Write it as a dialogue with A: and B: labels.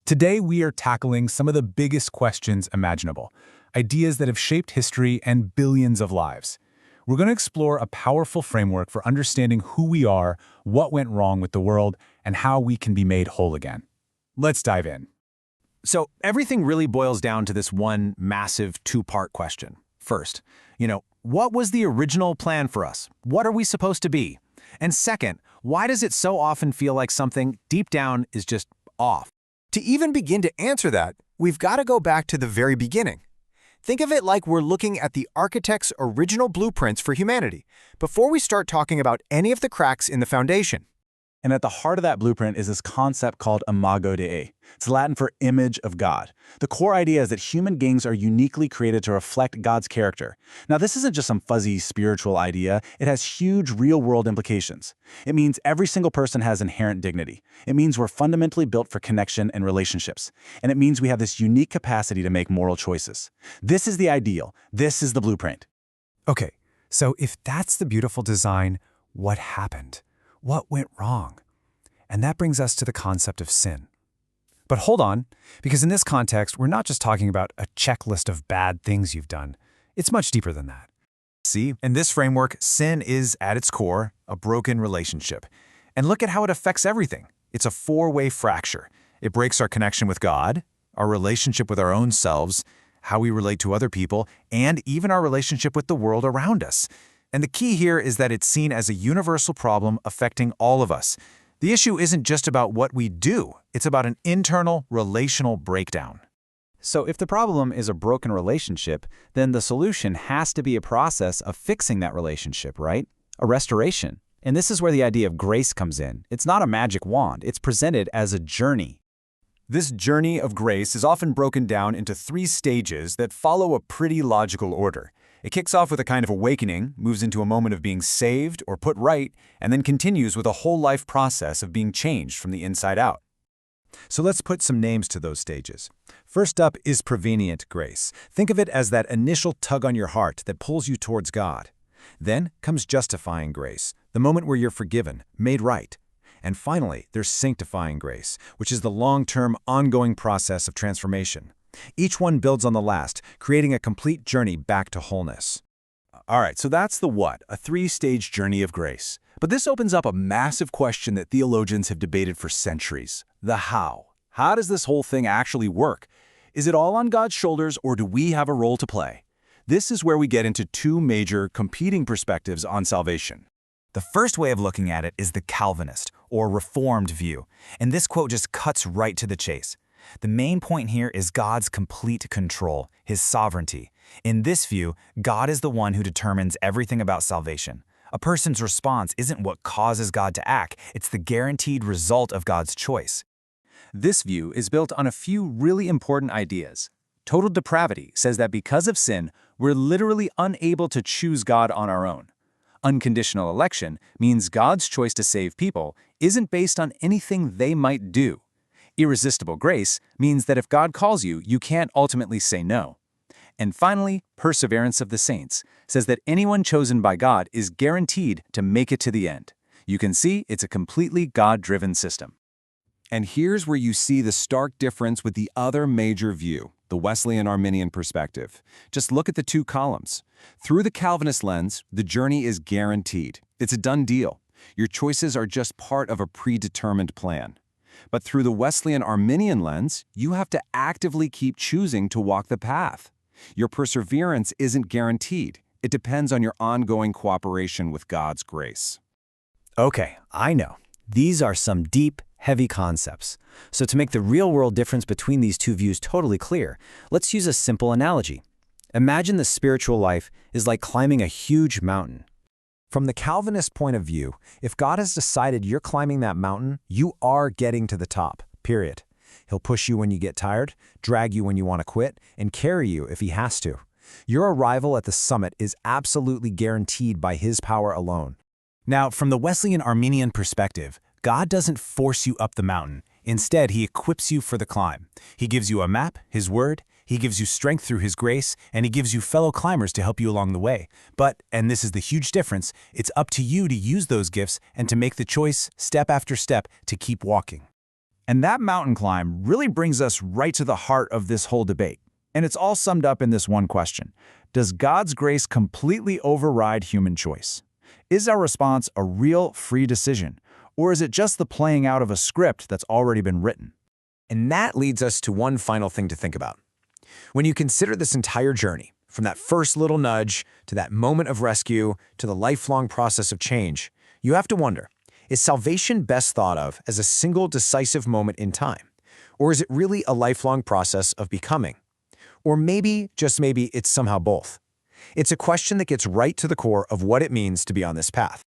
A: Today, we are tackling some of the biggest questions imaginable, ideas that have shaped history and billions of lives. We're going to explore a powerful framework for understanding who we are, what went wrong with the world, and how we can be made whole again. Let's dive in.
B: So everything really boils down to this one massive two-part question. First, what was the original plan for us? What are we supposed to be? And second, why does it so often feel like something deep down is just off?
C: To even begin to answer that, we've got to go back to the very beginning. Think of it like we're looking at the architect's original blueprints for humanity before we start talking about any of the cracks in the foundation.
D: And at the heart of that blueprint is this concept called Imago Dei. It's Latin for image of God. The core idea is that human beings are uniquely created to reflect God's character. Now, this isn't just some fuzzy spiritual idea. It has huge real-world implications. It means every single person has inherent dignity. It means we're fundamentally built for connection and relationships. And it means we have this unique capacity to make moral choices. This is the ideal. This is the blueprint.
E: Okay, so if that's the beautiful design, what happened? What went wrong? And that brings us to the concept of sin. But hold on, because in this context, we're not just talking about a checklist of bad things you've done. It's much deeper than that.
B: See, in this framework, sin is, at its core, a broken relationship. And look at how it affects everything. It's a four-way fracture. It breaks our connection with God, our relationship with our own selves, how we relate to other people, and even our relationship with the world around us. And the key here is that it's seen as a universal problem affecting all of us. The issue isn't just about what we do, it's about an internal relational breakdown.
D: So if the problem is a broken relationship, then the solution has to be a process of fixing that relationship, right? A restoration. And this is where the idea of grace comes in. It's not a magic wand. It's presented as a journey.
C: This journey of grace is often broken down into 3 stages that follow a pretty logical order. It kicks off with a kind of awakening, moves into a moment of being saved or put right, and then continues with a whole life process of being changed from the inside out. So let's put some names to those stages. First up is Prevenient grace. Think of it as that initial tug on your heart that pulls you towards God. Then comes Justifying grace, the moment where you're forgiven, made right. And finally, there's Sanctifying grace, which is the long-term, ongoing process of transformation. Each one builds on the last, creating a complete journey back to wholeness.
A: All right, so that's the what, a 3-stage journey of grace. But this opens up a massive question that theologians have debated for centuries: the how. How does this whole thing actually work? Is it all on God's shoulders, or do we have a role to play? This is where we get into 2 major competing perspectives on salvation.
F: The first way of looking at it is the Calvinist, or Reformed view, and this quote just cuts right to the chase. The main point here is God's complete control, His sovereignty. In this view, God is the one who determines everything about salvation. A person's response isn't what causes God to act, it's the guaranteed result of God's choice.
B: This view is built on a few really important ideas. Total depravity says that because of sin, we're literally unable to choose God on our own. Unconditional election means God's choice to save people isn't based on anything they might do. Irresistible grace means that if God calls you, you can't ultimately say no. And finally, perseverance of the saints says that anyone chosen by God is guaranteed to make it to the end. You can see it's a completely God-driven system.
C: And here's where you see the stark difference with the other major view, the Wesleyan-Arminian perspective. Just look at the 2 columns. Through the Calvinist lens, the journey is guaranteed. It's a done deal. Your choices are just part of a predetermined plan. But through the Wesleyan-Arminian lens, you have to actively keep choosing to walk the path. Your perseverance isn't guaranteed. It depends on your ongoing cooperation with God's grace.
E: Okay, I know. These are some deep, heavy concepts. So to make the real-world difference between these 2 views totally clear, let's use a simple analogy. Imagine the spiritual life is like climbing a huge mountain. From the Calvinist point of view, if God has decided you're climbing that mountain, you are getting to the top, period. He'll push you when you get tired, drag you when you want to quit, and carry you if He has to. Your arrival at the summit is absolutely guaranteed by His power alone.
F: Now, from the Wesleyan-Arminian perspective, God doesn't force you up the mountain. Instead, He equips you for the climb. He gives you a map, His word, He gives you strength through His grace, and He gives you fellow climbers to help you along the way. But, and this is the huge difference, it's up to you to use those gifts and to make the choice, step after step, to keep walking.
A: And that mountain climb really brings us right to the heart of this whole debate. And it's all summed up in this one question. Does God's grace completely override human choice? Is our response a real free decision? Or is it just the playing out of a script that's already been written?
C: And that leads us to one final thing to think about. When you consider this entire journey, from that first little nudge to that moment of rescue to the lifelong process of change, you have to wonder, is salvation best thought of as a single decisive moment in time? Or is it really a lifelong process of becoming? Or maybe, just maybe, it's somehow both. It's a question that gets right to the core of what it means to be on this path.